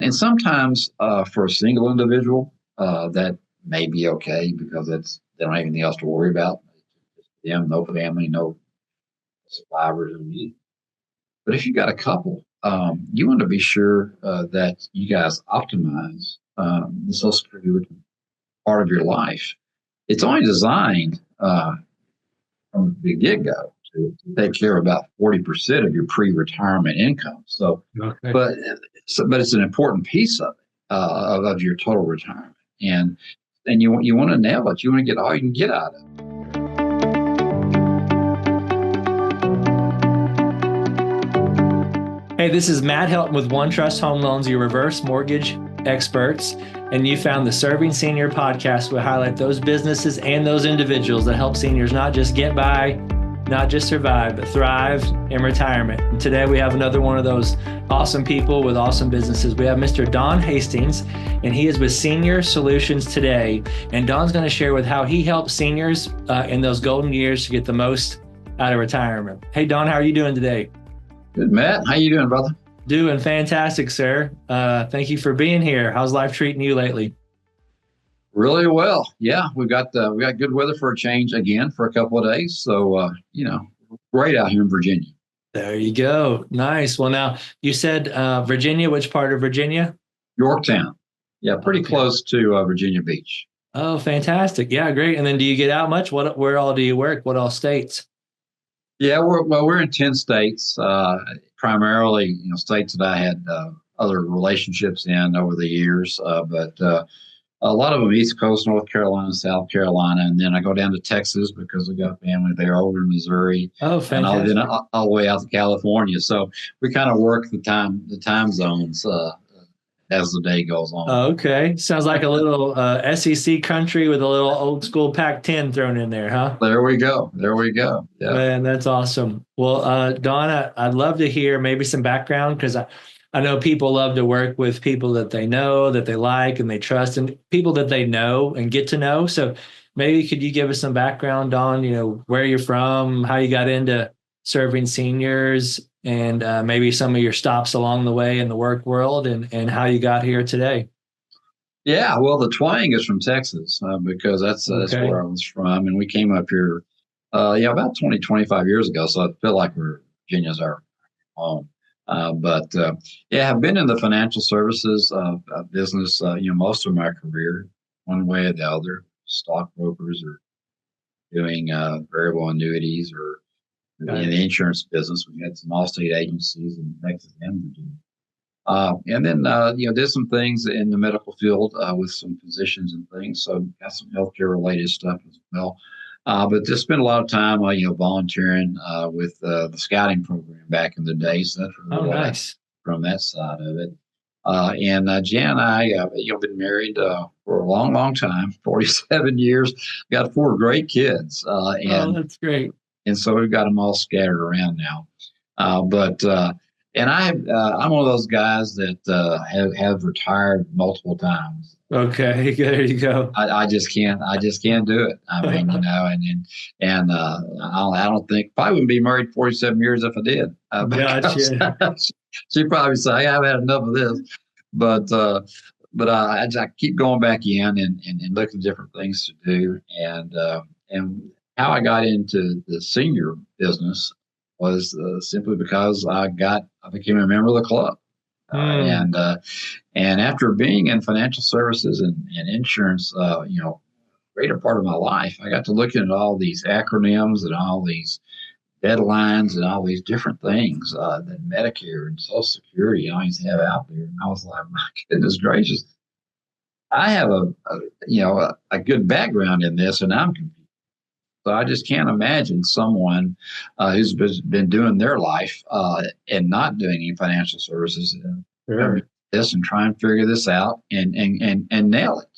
And sometimes for a single individual, that may be okay because they don't have anything else to worry about. Just them, no family, no survivors or need. But if you got a couple, you want to be sure that you guys optimize the Social Security part of your life. It's only designed from the get-go to take care of about 40% of your pre-retirement income. So, Okay. but it's an important piece of it, of your total retirement. And you want to nail it. You want to get all you can get out of it. Hey, this is Matt Helton with OneTrust Home Loans, your reverse mortgage experts. And you found the Serving Senior podcast will highlight those businesses and those individuals that help seniors not just get by, not just survive, but thrive in retirement. And today we have another one of those awesome people with awesome businesses. We have Mr. Don Hastings, and he is with Senior Solutions today. And Don's going to share with how he helps seniors in those golden years to get the most out of retirement. Hey, Don, how are you doing today? Good, Matt. How you doing, brother? Doing fantastic, sir. Thank you for being here. How's life treating you lately? Really well. Yeah, we got good weather for a change again for a couple of days. So great out here in Virginia. There you go. Nice. Well, now you said Virginia. Which part of Virginia? Yorktown. Yeah, pretty close to Virginia Beach. Oh, fantastic. Yeah, great. And then do you get out much? Where all do you work? What all states? Yeah, we're in 10 states, primarily states that I had other relationships in over the years, but a lot of them East Coast, North Carolina, South Carolina, and then I go down to Texas because we got family there, over in Missouri, Oh, and fantastic. all the way out to California. So we kind of work the time zones as the day goes on. Oh, okay. Sounds like a little SEC country with a little old school Pac-10 thrown in there, huh? There we go. Yeah. Man, that's awesome. Well, Donna, I'd love to hear maybe some background because I know people love to work with people that they know, that they like, and they trust, and people that they know and get to know. So maybe could you give us some background on, where you're from, how you got into serving seniors, and maybe some of your stops along the way in the work world and how you got here today? Yeah, well, the twang is from Texas because that's Okay. where I was from, and we came up here, about 25 years ago. So I feel like Virginia's our home. I've been in the financial services business, most of my career, one way or the other. Stockbrokers or doing variable annuities or in the insurance business. We had some Allstate agencies in Texas and Virginia. And then, did some things in the medical field with some physicians and things. So got some healthcare related stuff as well. But just spent a lot of time, volunteering with the scouting program back in the day. So that's really nice. From that side of it. And Jan and I, been married for a long, long time, 47 years. Got 4 great kids. Oh, that's great. And so we've got them all scattered around now. And I'm one of those guys that have retired multiple times. Okay, there you go. I just can't do it. I mean, and I don't think probably wouldn't be married 47 years if I did. Gotcha. She'd probably say, I've had enough of this. But I keep going back in and looking at different things to do. And how I got into the senior business was simply because I became a member of the club. And after being in financial services and insurance, greater part of my life, I got to looking at all these acronyms and all these deadlines and all these different things that Medicare and Social Security always have out there. And I was like, my goodness gracious, I have a good background in this, and I'm confused. So I just can't imagine someone who's been doing their life and not doing any financial services this and try and figure this out and nail it,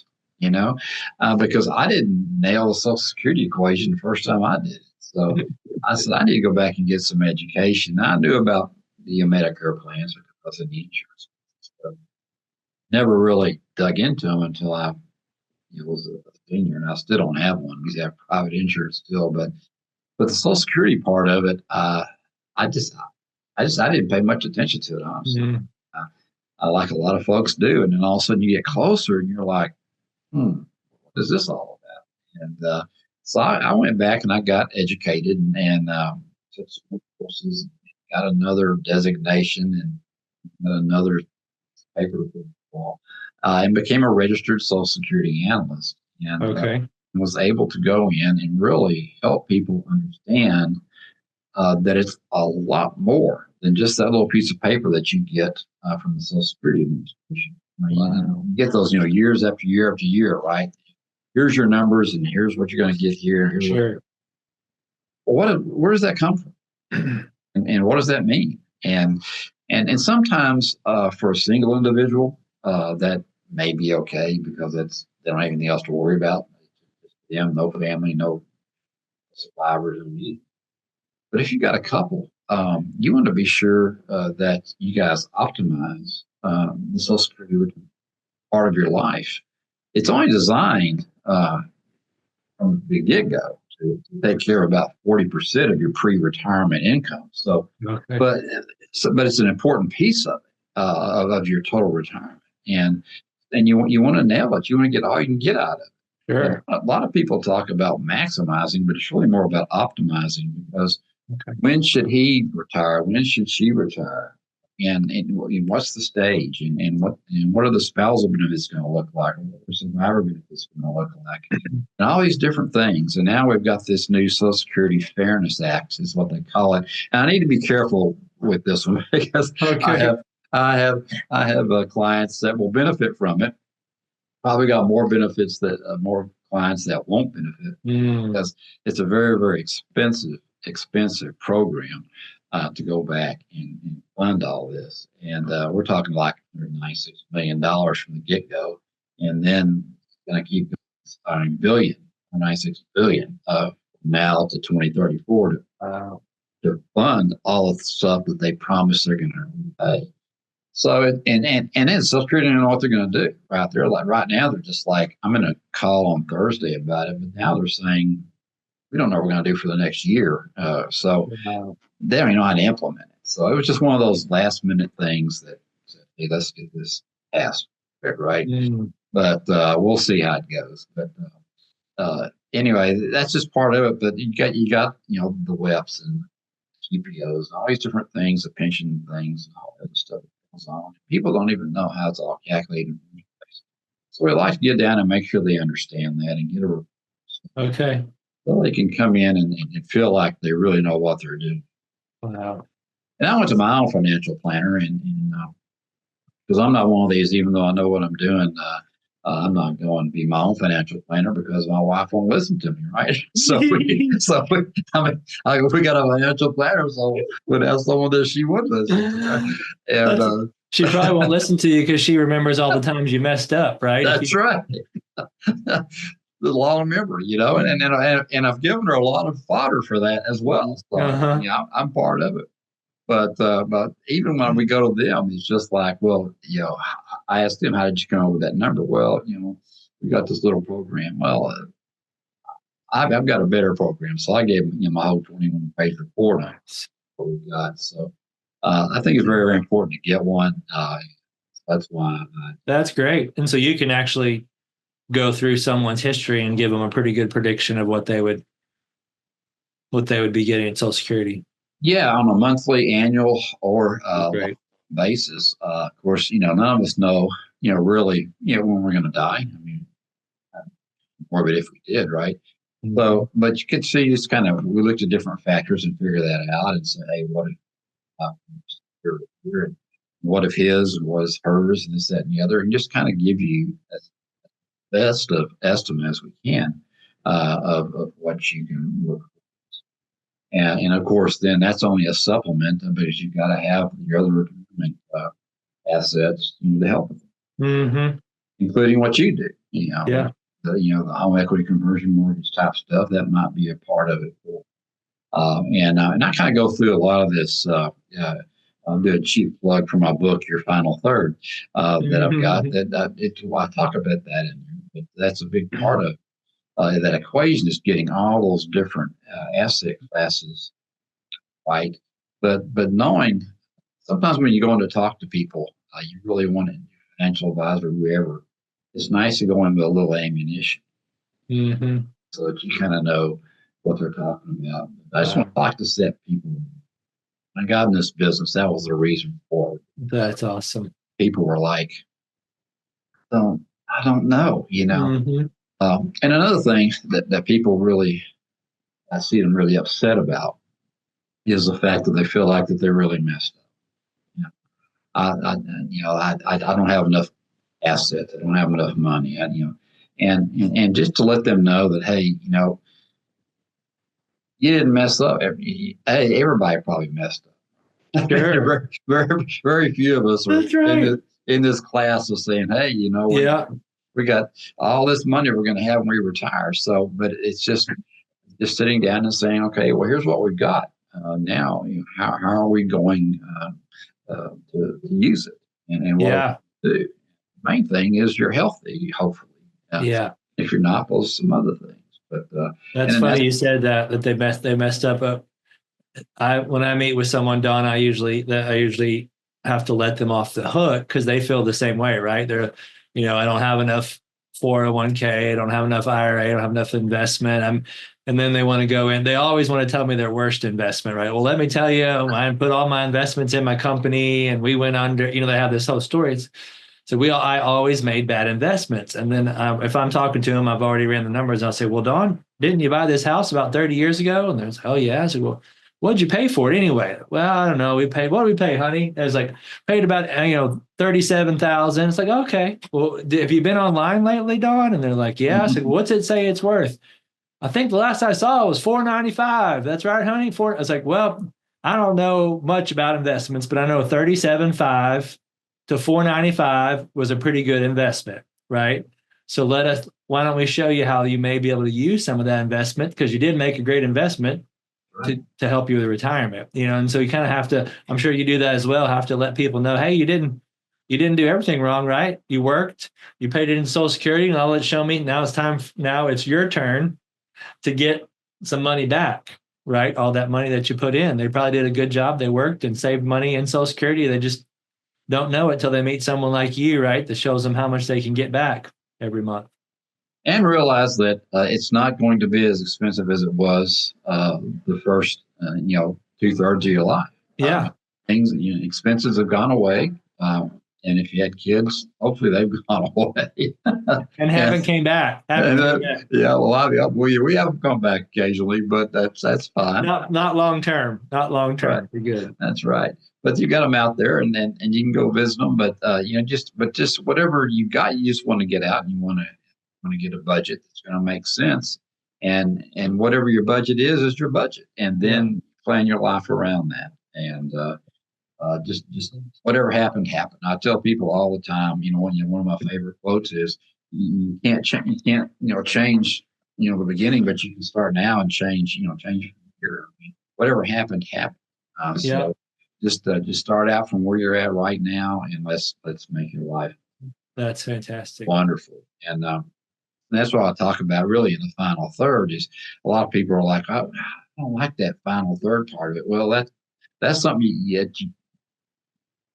because I didn't nail the Social Security equation the first time I did it. So I said, I need to go back and get some education. I knew about the Medicare plans because of the insurance. So never really dug into them until I was a senior, and I still don't have one because I have private insurance still. But the Social Security part of it, I didn't pay much attention to it, honestly. like a lot of folks do. And then all of a sudden you get closer and you're like, what is this all about? And so I went back and I got educated and took some courses, got another designation and another paper and became a registered Social Security analyst. And was able to go in and really help people understand that it's a lot more than just that little piece of paper that you get from the Social Security Administration. You get those, years after year after year, right? Here's your numbers, and here's what you're going to get here. Sure. Where does that come from, and what does that mean? And sometimes for a single individual, that may be okay because they don't have anything else to worry about. Them, no family, no survivors or need. But if you got a couple, you want to be sure that you guys optimize the Social Security part of your life. It's only designed from the get-go to take care of about 40% of your pre-retirement income. So, but it's an important piece of it, of your total retirement, and you want to nail it. You want to get all you can get out of it. Sure. A lot of people talk about maximizing, but it's really more about optimizing because when should he retire? When should she retire? And what's the stage? And what are the spousal benefits going to look like? What are the survivor benefits going to look like? And all these different things. And now we've got this new Social Security Fairness Act is what they call it. And I need to be careful with this one because I have clients that will benefit from it. Probably got more benefits more clients that won't benefit because it's a very, very expensive program to go back and fund all this. And we're talking like $196 million from the get-go, and then going to keep going $196 billion now to 2034 to fund all of the stuff that they promised they're going to pay. So, and then Social Security don't know what they're going to do right there. Like right now, they're just like, I'm going to call on Thursday about it. But now they're saying, we don't know what we're going to do for the next year. So they don't even know how to implement it. So it was just one of those last minute things that, hey, let's get this passed, right? But we'll see how it goes. But anyway, that's just part of it. But you got the WEPs and GPOs and all these different things, the pension things and all that other stuff. People don't even know how it's all calculated. So we like to get down and make sure they understand that and get a so they can come in and feel like they really know what they're doing. Wow. And I went to my own financial planner and because I'm not one of these, even though I know what I'm doing, I'm not going to be my own financial planner because my wife won't listen to me, right? So we got a financial planner, so we'd ask someone that she would listen to. And she probably won't listen to you because she remembers all the times you messed up, right? That's right. A lot of memory, and I've given her a lot of fodder for that as well. So I'm part of it. But even when we go to them, it's just like, well, I asked them, how did you come up with that number? Well, we got this little program. Well, I've got a better program. So I gave them my whole 21-page report on what we got. So I think it's very, very important to get one. That's why. That's great. And so you can actually go through someone's history and give them a pretty good prediction of what they would be getting in Social Security. Yeah, on a monthly, annual, or basis. Of course, none of us know, really, when we're going to die. I mean, more of it if we did, right? Mm-hmm. So, but you could see just we looked at different factors and figure that out and say, hey, what if his was hers and this, that, and the other, and just kind of give you as best of estimate as we can of what you can look for. And of course, then that's only a supplement because you've got to have your other assets to help with it, including what you do. The home equity conversion mortgage type stuff that might be a part of it. And I kind of go through a lot of this. I'll do a cheap plug for my book, Your Final Third, that I've got. I talk about that in there, but that's a big part of that equation is getting all those different asset classes right. But knowing sometimes when you go in to talk to people, you really want a financial advisor, whoever, it's nice to go in with a little ammunition Mm-hmm. so that you kind of know what they're talking about. I just want to like to set people. When I got in this business, that was the reason for it. That's awesome. People were like, I don't know, Mm-hmm. And another thing that people really, I see them really upset about is the fact that they feel like that they're really messed up. You know, I don't have enough assets. I don't have enough money. And just to let them know that, hey, you didn't mess up. Hey, everybody probably messed up. Sure. Very few of us are That's right. in this class of saying, hey, Yeah. we got all this money we're going to have when we retire. So, but it's just sitting down and saying, okay, well, here's what we've got now. How are we going to use it? And what the main thing is you're healthy, hopefully. Yeah. If you're not, well, some other things. But That's funny you said that they messed up. When I meet with someone, Don, I usually have to let them off the hook because they feel the same way, right? They're, I don't have enough 401k, I don't have enough IRA, I don't have enough investment. And then they want to go in. They always want to tell me their worst investment, right? Well, let me tell you, I put all my investments in my company, and we went under. They have this whole story. So I always made bad investments. And then if I'm talking to them, I've already ran the numbers. I'll say, well, Don, didn't you buy this house about 30 years ago? And they're like, oh, yeah. I said, well, what did you pay for it anyway? Well, I don't know. What did we pay, honey? I was like, paid about, $37,000. It's like, okay. Well, have you been online lately, Don? And they're like, yeah. I said, what's it say it's worth? I think the last I saw was $495. That's right, honey. I was like, well, I don't know much about investments, but I know 37.5 to 495 was a pretty good investment, right? So why don't we show you how you may be able to use some of that investment, because you did make a great investment to help you with retirement, and so you kind of have to, I'm sure you do that as well, have to let people know, hey, you didn't do everything wrong, right? You worked, you paid it in Social Security, and all it show me now it's your turn to get some money back, right? All that money that you put in, they probably did a good job. They worked and saved money in Social Security. They just don't know it till they meet someone like you, right? That shows them how much they can get back every month. And realize that it's not going to be as expensive as it was the first, 2/3 of your life. Yeah. Expenses have gone away. And if you had kids, hopefully they've gone away. And haven't came back. Yeah, well, we have come back occasionally, but that's fine. Not long term. Not long term. Right. You're good. That's right. But you got them out there, and you can go visit them. But just whatever you got, you just want to get out, and you want to get a budget that's going to make sense. And whatever your budget is your budget, and then plan your life around that. And just whatever happened. I tell people all the time, one of my favorite quotes is, you can't change the beginning, but you can start now and change your whatever happened. So just start out from where you're at right now, and let's make your life. That's fantastic. Wonderful. And that's what I talk about really in the final third. Is a lot of people are like, I don't like that final third part of it. Well, that's something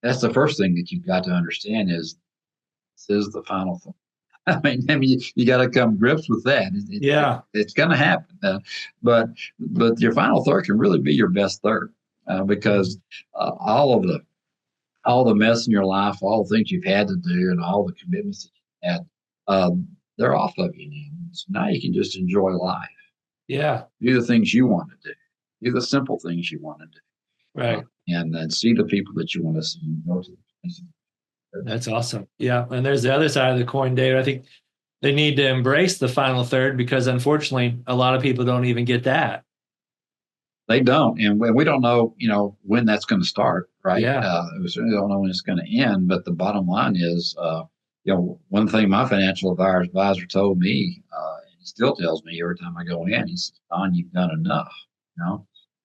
that's the first thing that you've got to understand is this is the final thing. I mean, you got to come to grips with that. It's going to happen. But your final third can really be your best third because all the mess in your life, all the things you've had to do, and all the commitments that you had, they're off of you now. So now you can just enjoy life. Yeah. Do the things you want to do. Do the simple things you want to do. Right. And then see the people that you want to see. Go to the places. That's awesome. Yeah. And there's the other side of the coin, Dave. I think they need to embrace the final third, because unfortunately, a lot of people don't even get that. They don't. And we don't know, when that's going to start, right? Yeah. We certainly don't know when it's going to end. But the bottom line is, one thing my financial advisor told me, and he still tells me every time I go in, he says, Don, you've done enough,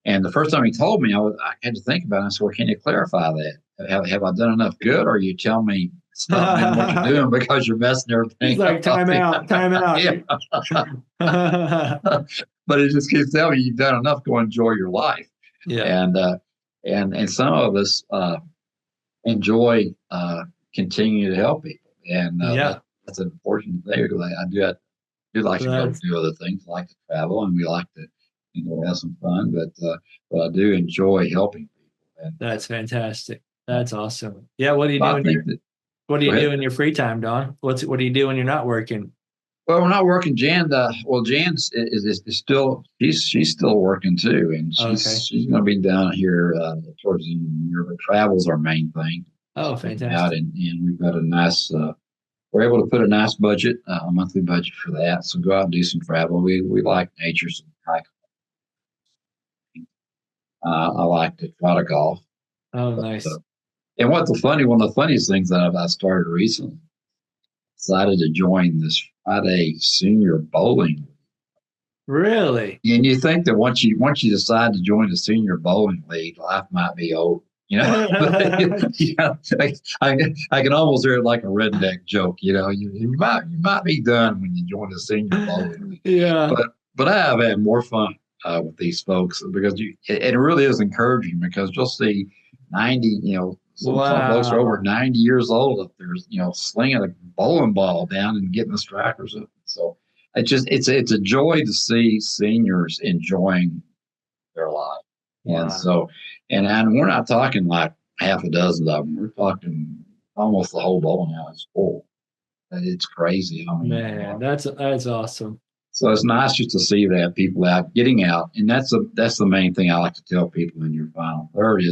And the first time he told me, I had to think about it. I said, well, can you clarify that? Have I done enough good, or are you telling me stop doing what you're doing because you're messing everything He's like, time out. But it just keeps telling me you've done enough. Go enjoy your life. Yeah. And some of us, enjoy continuing to help people, and Yeah. that's an important thing. Because I do like to go That's, do other things. I like to travel, and we like to have some fun. But I do enjoy helping people. And that's fantastic. That's awesome. Yeah. What do you do I in think that. what do Go you do ahead. in your free time, Don? What do you do when you're not working? Well, we're not working. Jan's is still she's still working too, and Okay. she's going to be down here towards the end of the year. But travel's our main thing. Oh, Getting out, fantastic. and we've got a nice. We're able to put a nice budget, a monthly budget for that. So go out and do some travel. We like nature, some hiking. I like to try to golf. Oh, But, nice. and one of the funniest things that I started recently, decided to join this Friday senior bowling. Really? And you think that once you decide to join the senior bowling league, life might be over. But, I can almost hear it like a redneck joke. You might be done when you join the senior bowling league. Yeah. But I have had more fun with these folks because it really is encouraging because you'll see 90, some folks are over Wow. 90 years old up there, slinging a bowling ball down and getting the strikers up. So it's a joy to see seniors enjoying their life. And Wow. so, and we're not talking like half a dozen of them. We're talking almost the whole bowling alley is full. It's crazy how many of them Man, are. that's awesome. So it's nice just to see that people getting out, and that's the main thing I like to tell people in your final third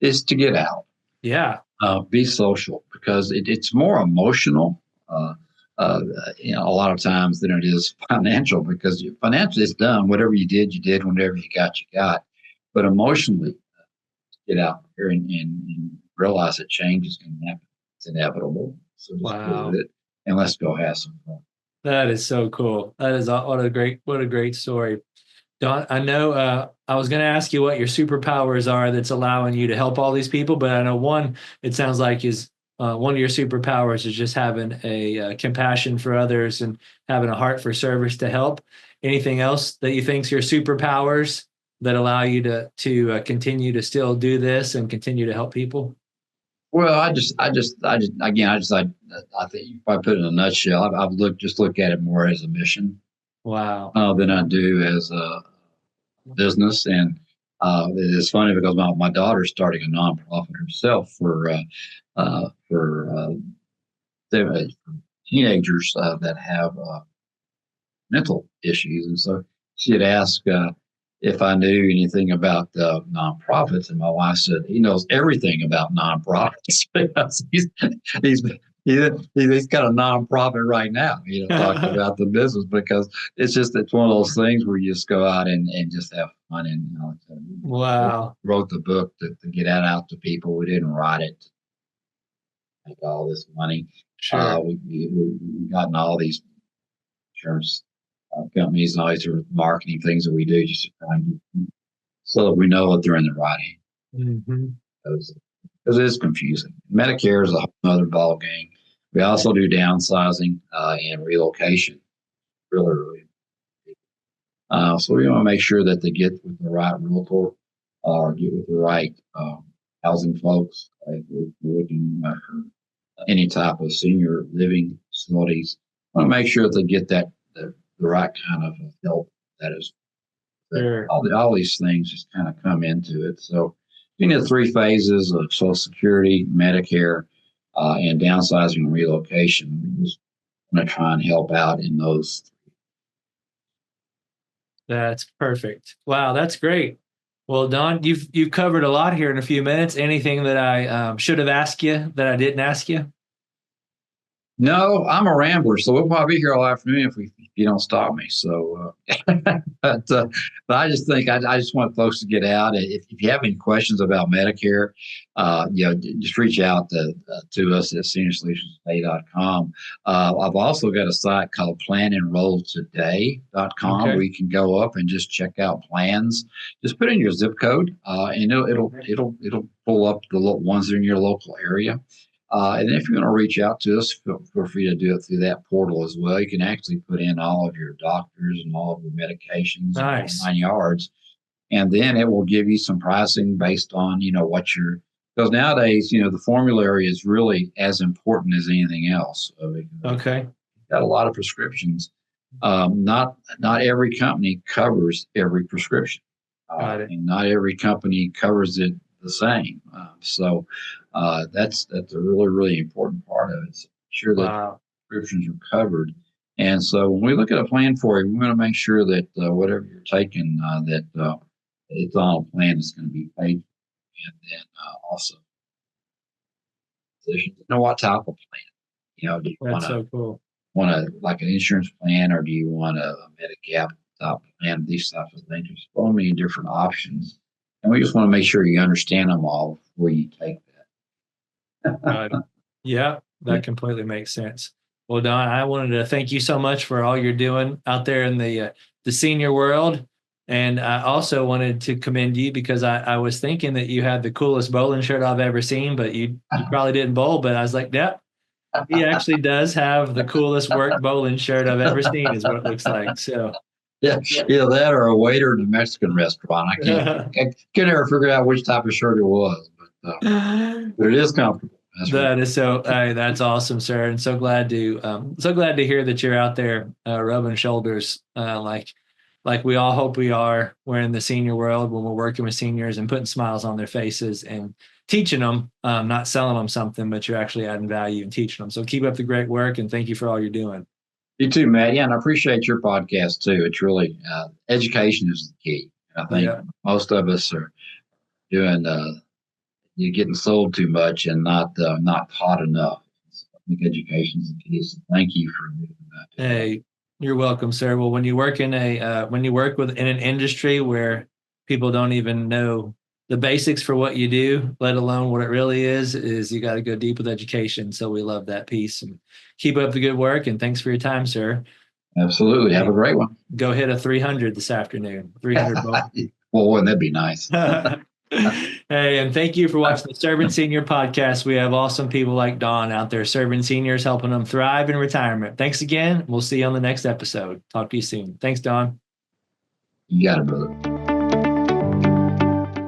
is to get out, Yeah. be social because it's more emotional, uh, uh, a lot of times than it is financial because financially it's done. Whatever you did. Whatever you got. But emotionally, get out there and realize that change is going to happen. It's inevitable. So just deal with Wow. it and let's go have some fun. That is so cool. That is what a great story. Don, I know I was going to ask you what your superpowers are that's allowing you to help all these people, but I know one, it sounds like is one of your superpowers is just having a compassion for others and having a heart for service to help. Anything else that you think's your superpowers that allow you to continue to still do this and continue to help people? Well, again, I think if I put it in a nutshell, I've look at it more as a mission Wow. than I do as a business. And it's funny because my daughter's starting a nonprofit herself for teenagers that have mental issues. And so she had asked if I knew anything about nonprofits, and my wife said he knows everything about nonprofits because he's he's got a nonprofit right now, talking about the business because it's one of those things where you just go out and just have fun and Wow. wrote the book to get that out to people. We didn't write it to make all this money. Sure. We've gotten all these insurance companies and all these marketing things that we do just to try and so that we know that they're in the right hands. Hmm. Because it is confusing. Medicare is a whole other ball game. We also do downsizing and relocation. Really. So we want to make sure that they get with the right realtor or get with the right housing folks. We're looking for any type of senior living facilities. We want to make sure that they get the right kind of help that is. Sure. All these things just kind of come into it. So, the three phases of Social Security, Medicare, and downsizing and relocation. We just want to try and help out in those. That's perfect. Wow, that's great. Well, Don, you've covered a lot here in a few minutes. Anything that I should have asked you that I didn't ask you? No, I'm a rambler, so we'll probably be here all afternoon if you don't stop me. So, but I just think I just want folks to get out. If you have any questions about Medicare, just reach out to us at seniorsolutionsmade.com. I've also got a site called planenrolltoday.com Okay. where you can go up and just check out plans. Just put in your zip code, and it'll pull up the ones that are in your local area. And if you're going to reach out to us, feel free to do it through that portal as well. You can actually put in all of your doctors and all of your medications, Nice. 9 yards, and then it will give you some pricing based on what your Because nowadays, the formulary is really as important as anything else. Okay. Got a lot of prescriptions. Not every company covers every prescription. Got it. And not every company covers it the same. So that's a really, really important part of it. So sure that Wow. prescriptions are covered. And so when we look at a plan for you, we want to make sure that whatever you're taking, that it's on a plan that's going to be paid for. And then also, what type of plan? Do you That's so cool. want to like an insurance plan, or do you want a Medicare type plan? These types of things. There's so many different options, and we just want to make sure you understand them all before you take that. Right. Yeah, that completely makes sense. Well, Don, I wanted to thank you so much for all you're doing out there in the senior world. And I also wanted to commend you because I was thinking that you had the coolest bowling shirt I've ever seen, but you probably didn't bowl. But I was like, yep, he actually does have the coolest work bowling shirt I've ever seen, is what it looks like. So yeah, that or a waiter in a Mexican restaurant. I can never figure out which type of shirt it was, but it is comfortable. That's awesome, sir. And so glad to hear that you're out there rubbing shoulders like we all hope we are. We're in the senior world when we're working with seniors and putting smiles on their faces and teaching them, not selling them something, but you're actually adding value and teaching them. So keep up the great work, and thank you for all you're doing. You too, Matt. Yeah, and I appreciate your podcast too. It's really education is the key. I think most of us are doing you're getting sold too much and not taught enough. So I think education is the key. So thank you for doing that. Hey, you're welcome, sir. Well, when you work in an industry where people don't even know the basics for what you do, let alone what it really is you got to go deep with education. So we love that piece, and keep up the good work. And thanks for your time, sir. Absolutely. Have a great one. Go hit a 300 this afternoon. 300 ball. Well, wouldn't that be nice? Hey, and thank you for watching the Serving Senior podcast. We have awesome people like Don out there serving seniors, helping them thrive in retirement. Thanks again. We'll see you on the next episode. Talk to you soon. Thanks, Don. You got it, brother.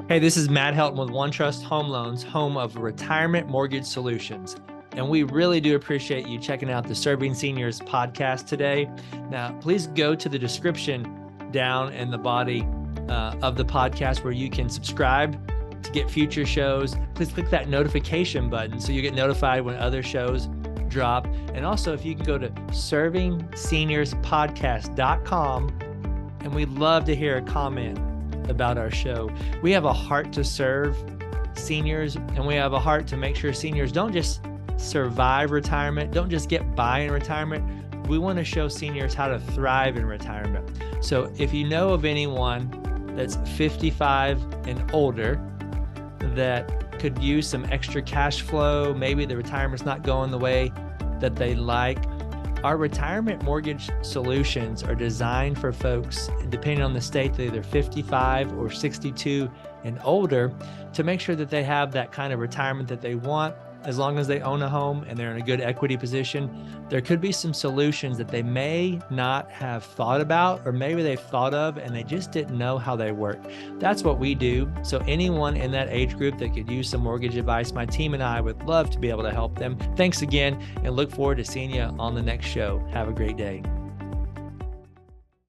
Hey, this is Matt Helton with OneTrust Home Loans, home of retirement mortgage solutions. And we really do appreciate you checking out the Serving Seniors podcast today. Now, please go to the description down in the body of the podcast where you can subscribe to get future shows. Please click that notification button so you get notified when other shows drop. And also, if you can go to servingseniorspodcast.com, and we'd love to hear a comment about our show. We have a heart to serve seniors, and we have a heart to make sure seniors don't just survive retirement, don't just get by in retirement. We want to show seniors how to thrive in retirement. So if you know of anyone that's 55 and older that could use some extra cash flow, maybe the retirement's not going the way that they like, our retirement mortgage solutions are designed for folks, depending on the state, they're either 55 or 62 and older, to make sure that they have that kind of retirement that they want. As long as they own a home and they're in a good equity position, there could be some solutions that they may not have thought about, or maybe they've thought of and they just didn't know how they work. That's what we do. So anyone in that age group that could use some mortgage advice, my team and I would love to be able to help them. Thanks again, and look forward to seeing you on the next show. Have a great day.